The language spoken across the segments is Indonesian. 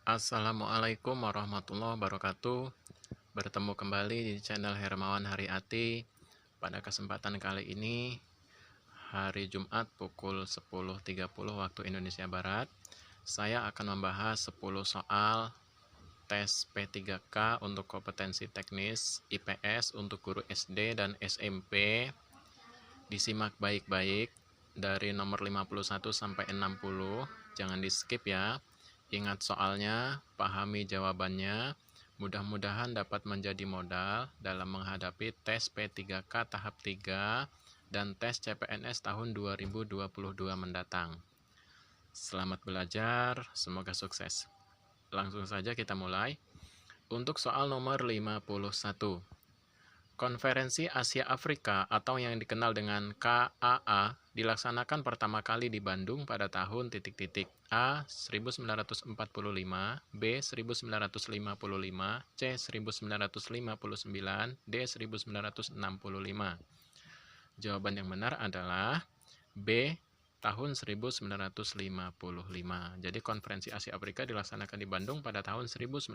Assalamualaikum warahmatullahi wabarakatuh. Bertemu kembali di channel Hermawan Haryati. Pada kesempatan kali ini, hari Jumat pukul 10.30 waktu Indonesia Barat, saya akan membahas 10 soal tes P3K untuk kompetensi teknis IPS untuk guru SD dan SMP. Disimak baik-baik dari nomor 51 sampai 60, jangan di skip ya. Ingat soalnya, pahami jawabannya, mudah-mudahan dapat menjadi modal dalam menghadapi tes P3K tahap 3 dan tes CPNS tahun 2022 mendatang. Selamat belajar, semoga sukses. Langsung saja kita mulai. Untuk soal nomor 51. Konferensi Asia Afrika atau yang dikenal dengan KAA dilaksanakan pertama kali di Bandung pada tahun A 1945, B 1955, C 1959, D 1965. Jawaban yang benar adalah B tahun 1955. Jadi konferensi Asia Afrika dilaksanakan di Bandung pada tahun 1955.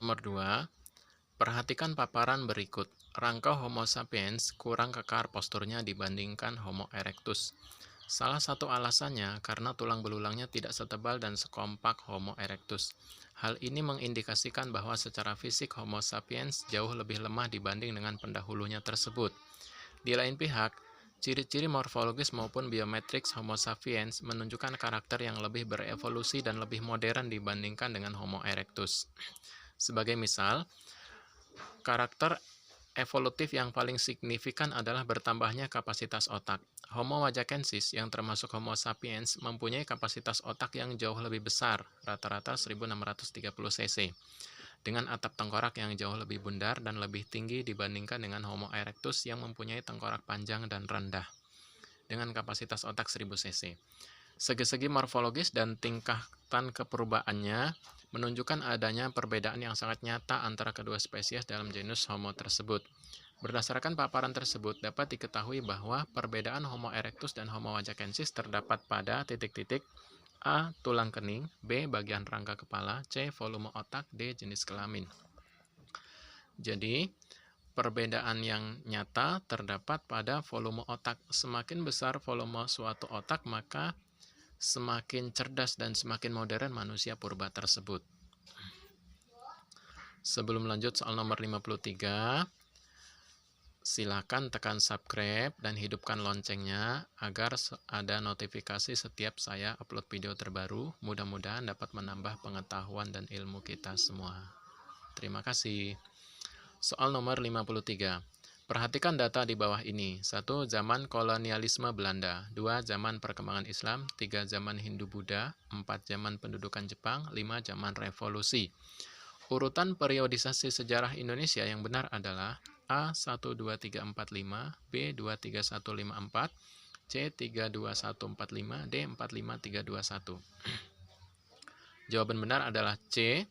Nomor 2, perhatikan paparan berikut. Rangka Homo sapiens kurang kekar posturnya dibandingkan Homo erectus. Salah satu alasannya karena tulang belulangnya tidak setebal dan sekompak Homo erectus. Hal ini mengindikasikan bahwa secara fisik Homo sapiens jauh lebih lemah dibanding dengan pendahulunya tersebut. Di lain pihak, ciri-ciri morfologis maupun biometrik Homo sapiens menunjukkan karakter yang lebih berevolusi dan lebih modern dibandingkan dengan Homo erectus. Sebagai misal, karakter evolutif yang paling signifikan adalah bertambahnya kapasitas otak. Homo wajakensis yang termasuk Homo sapiens mempunyai kapasitas otak yang jauh lebih besar, rata-rata 1630 cc, dengan atap tengkorak yang jauh lebih bundar dan lebih tinggi dibandingkan dengan Homo erectus yang mempunyai tengkorak panjang dan rendah, dengan kapasitas otak 1000 cc. Segi-segi morfologis dan tingkatan keperubahannya menunjukkan adanya perbedaan yang sangat nyata antara kedua spesies dalam genus Homo tersebut. Berdasarkan paparan tersebut, dapat diketahui bahwa perbedaan Homo erectus dan Homo wajakensis terdapat pada titik-titik A. Tulang kening, B. Bagian rangka kepala, C. Volume otak, D. Jenis kelamin. Jadi, perbedaan yang nyata terdapat pada volume otak. Semakin besar volume suatu otak, maka semakin cerdas dan semakin modern manusia purba tersebut. Sebelum lanjut soal nomor 53, silakan tekan subscribe dan hidupkan loncengnya agar ada notifikasi setiap saya upload video terbaru. Mudah-mudahan dapat menambah pengetahuan dan ilmu kita semua. Terima kasih. Soal nomor 53. Perhatikan data di bawah ini. 1. Zaman kolonialisme Belanda. 2. Zaman perkembangan Islam. 3. Zaman Hindu-Buddha. 4. Zaman pendudukan Jepang. 5. Zaman revolusi. Urutan periodisasi sejarah Indonesia yang benar adalah A. 12345, B. 23154, C. 32145, D. 45321. Jawaban benar adalah C.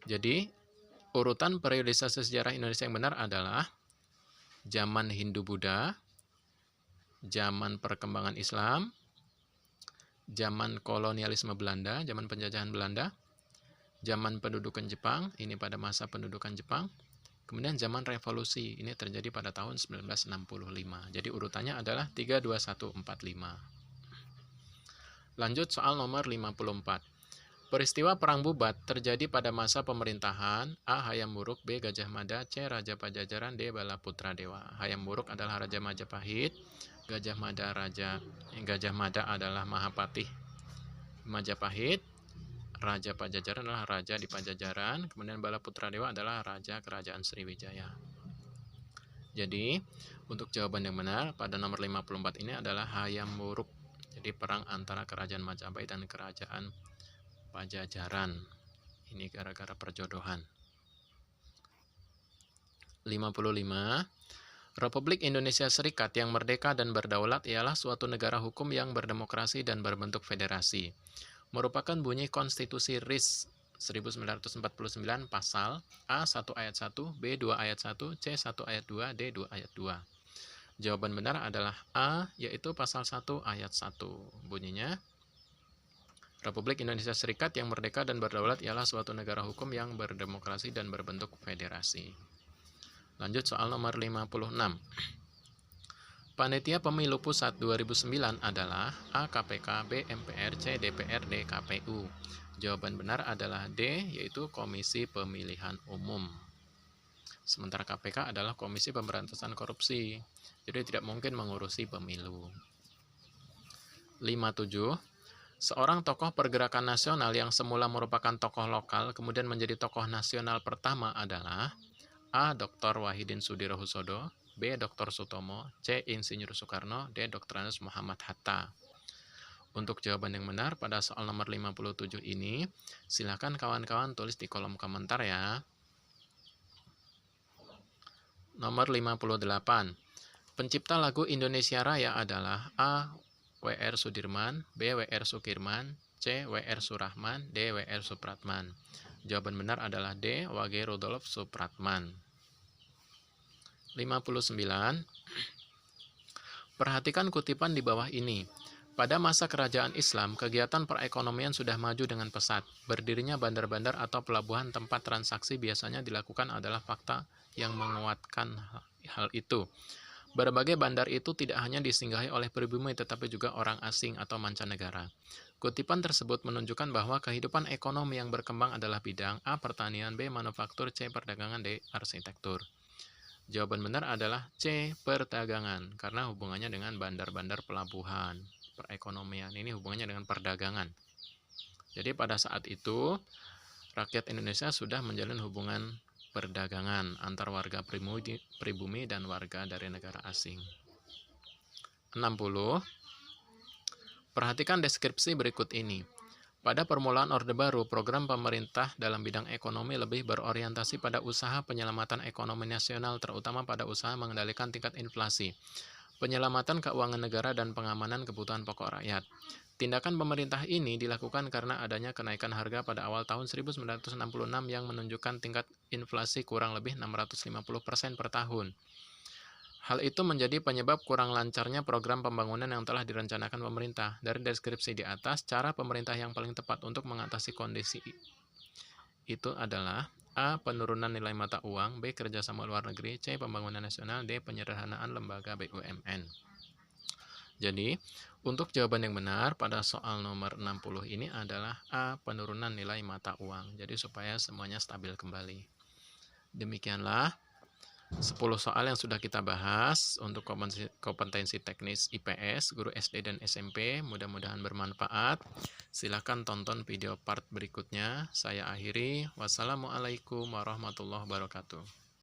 Jadi, urutan periodisasi sejarah Indonesia yang benar adalah zaman Hindu-Buddha, zaman perkembangan Islam, zaman kolonialisme Belanda, zaman penjajahan Belanda, zaman pendudukan Jepang, ini pada masa pendudukan Jepang, kemudian zaman revolusi, ini terjadi pada tahun 1965. Jadi urutannya adalah 32145. Lanjut soal nomor 54. Peristiwa Perang Bubat terjadi pada masa pemerintahan A. Hayam Wuruk, B. Gajah Mada, C. Raja Pajajaran, D. Balaputra Dewa. Hayam Wuruk adalah Raja Majapahit, Gajah Mada adalah Mahapatih Majapahit, Raja Pajajaran adalah Raja di Pajajaran, kemudian Balaputra Dewa adalah Raja Kerajaan Sriwijaya. Jadi, untuk jawaban yang benar pada nomor 54 ini adalah Hayam Wuruk. Jadi, perang antara Kerajaan Majapahit dan Kerajaan Pajajaran. Ini gara-gara perjodohan. 55. Republik Indonesia Serikat yang merdeka dan berdaulat ialah suatu negara hukum yang berdemokrasi dan berbentuk federasi. Merupakan bunyi konstitusi RIS 1949 pasal A 1 ayat 1, B 2 ayat 1, C 1 ayat 2, D 2 ayat 2. Jawaban benar adalah A, yaitu pasal 1 ayat 1. Bunyinya, Republik Indonesia Serikat yang merdeka dan berdaulat ialah suatu negara hukum yang berdemokrasi dan berbentuk federasi. Lanjut soal nomor 56. Panitia Pemilu Pusat 2009 adalah A. KPK, B. MPR, C. DPR, D. KPU. Jawaban benar adalah D, yaitu Komisi Pemilihan Umum. Sementara KPK adalah Komisi Pemberantasan Korupsi, jadi tidak mungkin mengurusi pemilu. 57. Seorang tokoh pergerakan nasional yang semula merupakan tokoh lokal kemudian menjadi tokoh nasional pertama adalah A. Dr. Wahidin Sudirohusodo, B. Dr. Sutomo, C. Insinyur Soekarno, D. Dr. Muhammad Hatta. Untuk jawaban yang benar pada soal nomor 57 ini, silakan kawan-kawan tulis di kolom komentar ya. Nomor 58. Pencipta lagu Indonesia Raya adalah A. W.R. Sudirman, B. W.R. Sukirman, C. W.R. Surahman, D. W.R. Supratman. Jawaban benar adalah D. W.G. Rudolf Supratman. 59. Perhatikan kutipan di bawah ini. Pada masa kerajaan Islam, kegiatan perekonomian sudah maju dengan pesat. Berdirinya bandar-bandar atau pelabuhan tempat transaksi biasanya dilakukan adalah fakta yang menguatkan hal itu. Berbagai bandar itu tidak hanya disinggahi oleh pribumi tetapi juga orang asing atau mancanegara. Kutipan tersebut menunjukkan bahwa kehidupan ekonomi yang berkembang adalah bidang A. Pertanian, B. Manufaktur, C. Perdagangan, D. Arsitektur. Jawaban benar adalah C. Perdagangan, karena hubungannya dengan bandar-bandar pelabuhan. Perekonomian ini hubungannya dengan perdagangan. Jadi pada saat itu, rakyat Indonesia sudah menjalin hubungan perdagangan antar warga pribumi dan warga dari negara asing. 60. Perhatikan deskripsi berikut ini. Pada permulaan Orde Baru, program pemerintah dalam bidang ekonomi lebih berorientasi pada usaha penyelamatan ekonomi nasional, terutama pada usaha mengendalikan tingkat inflasi, penyelamatan keuangan negara, dan pengamanan kebutuhan pokok rakyat. Tindakan pemerintah ini dilakukan karena adanya kenaikan harga pada awal tahun 1966 yang menunjukkan tingkat inflasi kurang lebih 650% per tahun. Hal itu menjadi penyebab kurang lancarnya program pembangunan yang telah direncanakan pemerintah. Dari deskripsi di atas, cara pemerintah yang paling tepat untuk mengatasi kondisi itu adalah A. Penurunan nilai mata uang, B. Kerjasama luar negeri, C. Pembangunan nasional, D. Penyederhanaan lembaga BUMN. Jadi, untuk jawaban yang benar pada soal nomor 60 ini adalah A. Penurunan nilai mata uang. Jadi supaya semuanya stabil kembali. Demikianlah 10 soal yang sudah kita bahas untuk kompetensi teknis IPS, guru SD dan SMP. Mudah-mudahan bermanfaat. Silakan tonton video part berikutnya. Saya akhiri. Wassalamualaikum warahmatullahi wabarakatuh.